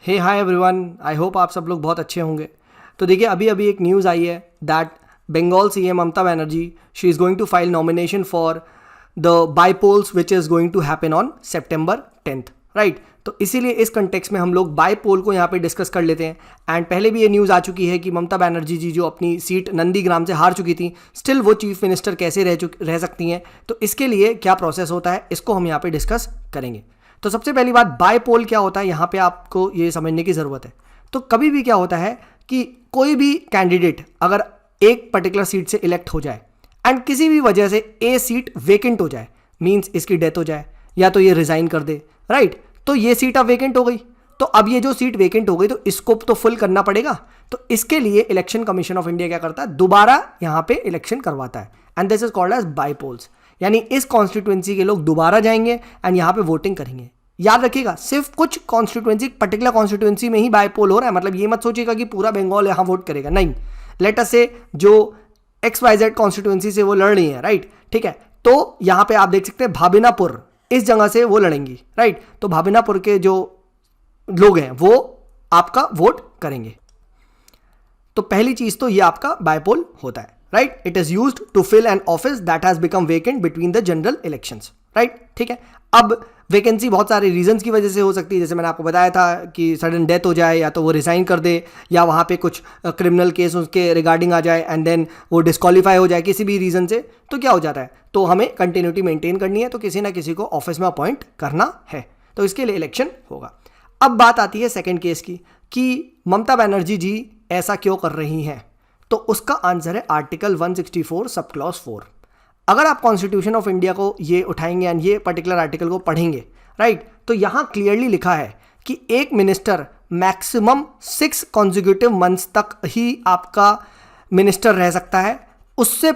Hey hi everyone, I hope आप सब लोग बहुत अच्छे होंगे। तो देखिए, अभी अभी एक न्यूज़ आई है that Bengal CM Mamata Banerjee she is going to file nomination for the bypolls which is going to happen on September 10th, right. तो इसीलिए इस कंटेक्स्ट में हम लोग बाईपोल को यहाँ पे डिस्कस कर लेते हैं। एंड पहले भी ये न्यूज़ आ चुकी है कि ममता बनर्जी जी जो अपनी सीट नंदीग्राम से हार चुकी थी, स्टिल वो चीफ मिनिस्टर कैसे रह सकती हैं। तो इसके लिए क्या प्रोसेस होता है, इसको हम यहाँ पे डिस्कस करेंगे। तो सबसे पहली बात, बाईपोल क्या होता है, यहाँ पे आपको ये समझने की ज़रूरत है। तो कभी भी क्या होता है कि कोई भी कैंडिडेट अगर एक पर्टिकुलर सीट से इलेक्ट हो जाए एंड किसी भी वजह से ए सीट वेकेंट हो जाए, मींस इसकी डेथ हो जाए या तो ये रिजाइन कर दे, राइट। तो ये सीट अब वेकेंट हो गई, तो अब ये जो सीट वेकेंट हो गई तो इसको तो फुल करना पड़ेगा। तो इसके लिए इलेक्शन कमीशन ऑफ इंडिया क्या करता है, दोबारा यहाँ पे इलेक्शन करवाता है and this is called as bypolls. यानी इस कॉन्स्टिट्यूएंसी के लोग दोबारा जाएंगे एंड यहाँ पे वोटिंग करेंगे। याद रखिएगा, सिर्फ कुछ कॉन्स्टिट्यूएंसी, पर्टिकुलर कॉन्स्टिट्यूएंसी में ही बाईपोल हो रहा है। मतलब ये मत सोचिएगा कि पूरा बंगाल यहाँ वोट करेगा, नहीं। लेट अस से जो XYZ कॉन्स्टिट्यूएंसी से वो लड़ रही है, राइट, ठीक है। तो यहाँ पे आप देख सकते हैं भाबिनापुर, इस जगह से वो लड़ेंगी, राइट। तो भाबिनापुर के जो लोग हैं वो आपका वोट करेंगे। तो पहली चीज तो ये आपका बाईपोल होता है, right. It is used to fill an office that has become vacant between the general elections, right, ठीक है। अब वैकेंसी बहुत सारे रीजंस की वजह से हो सकती है, जैसे मैंने आपको बताया था कि सडन डेथ हो जाए या तो वो रिजाइन कर दे या वहाँ पे कुछ क्रिमिनल केस उसके रिगार्डिंग आ जाए एंड देन वो डिस्क्वालीफाई हो जाए किसी भी रीज़न से। तो क्या हो जाता है, तो हमें कंटिन्यूटी मेंटेन करनी है, तो किसी ना किसी को ऑफिस में अपॉइंट करना है, तो इसके लिए इलेक्शन होगा। अब बात आती है सेकेंड केस की कि ममता बनर्जी जी ऐसा क्यों कर रही हैं। तो उसका आंसर है आर्टिकल 164 सब क्लॉज 4। अगर आप कॉन्स्टिट्यूशन ऑफ इंडिया को ये उठाएंगे एंड ये पर्टिकुलर आर्टिकल को पढ़ेंगे, राइट, तो यहाँ क्लियरली लिखा है कि एक मिनिस्टर मैक्सिमम 6 कॉन्जिक्यूटिव मंथ्स तक ही आपका मिनिस्टर रह सकता है। उससे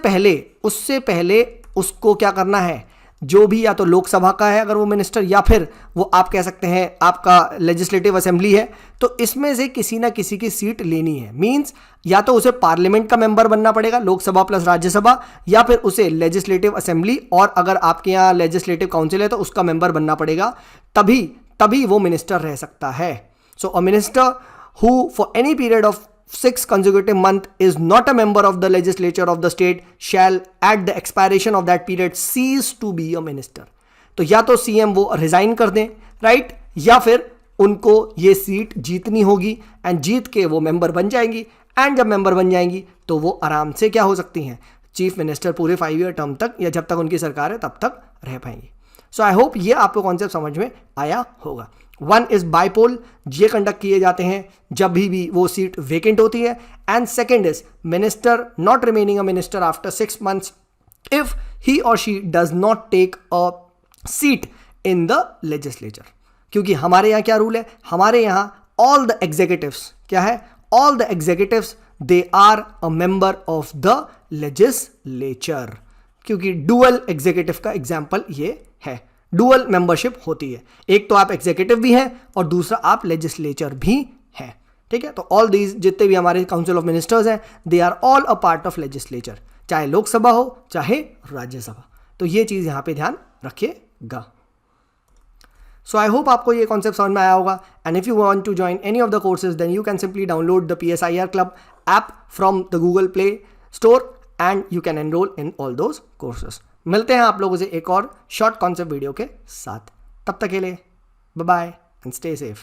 पहले उसको क्या करना है, जो भी या तो लोकसभा का है अगर वो मिनिस्टर, या फिर वो आप कह सकते हैं आपका लेजिस्लेटिव असेंबली है, तो इसमें से किसी ना किसी की सीट लेनी है। मींस या तो उसे पार्लियामेंट का मेंबर बनना पड़ेगा, लोकसभा प्लस राज्यसभा, या फिर उसे लेजिस्लेटिव असेंबली और अगर आपके यहाँ लेजिस्लेटिव काउंसिल है तो उसका मेंबर बनना पड़ेगा, तभी वो मिनिस्टर रह सकता है। So a minister who for any period of 6 consecutive months is not a member of the legislature of the state shall at the expiration of that period cease to be a minister। तो या तो CM वो resign कर दें, right, या फिर उनको ये सीट जीतनी होगी एंड जीत के वो मेंबर बन जाएंगी। एंड जब मेंबर बन जाएंगी तो वो आराम से क्या हो सकती हैं, चीफ मिनिस्टर पूरे 5 ईयर टर्म तक या जब तक उनकी सरकार है तब तक रह पाएंगी। सो आई होप ये आपको कॉन्सेप्ट समझ में आया होगा। 1 इज बाईपोल, ये कंडक्ट किए जाते हैं जब भी वो सीट वेकेंट होती है। And second is minister not remaining a minister after 6 months if he or she does not take a seat in the legislature. क्योंकि हमारे यहाँ क्या रूल है, हमारे यहाँ ऑल द एग्जीक्यूटिव्स क्या है, all the executives they are a member of the legislature. क्योंकि डुअल एग्जीक्यूटिव का एग्जाम्पल ये है, डुअल मेंबरशिप होती है, एक तो आप एग्जीक्यूटिव भी हैं और दूसरा आप लेजिस्लेचर भी हैं, ठीक है। तो ऑल दीज जितने भी हमारे काउंसिल ऑफ मिनिस्टर्स हैं they are all a part of legislature, चाहे लोकसभा हो चाहे राज्यसभा। तो ये चीज़ यहाँ पे ध्यान रखिएगा। सो आई होप आपको ये कॉन्सेप्ट समझ में आया होगा। And if you want to join any of the courses then you can simply download the PSIR club app from the Google play store and you can enroll in all those courses. मिलते हैं आप लोगों से एक और short concept video के साथ, तब तक के लिए bye bye and stay safe.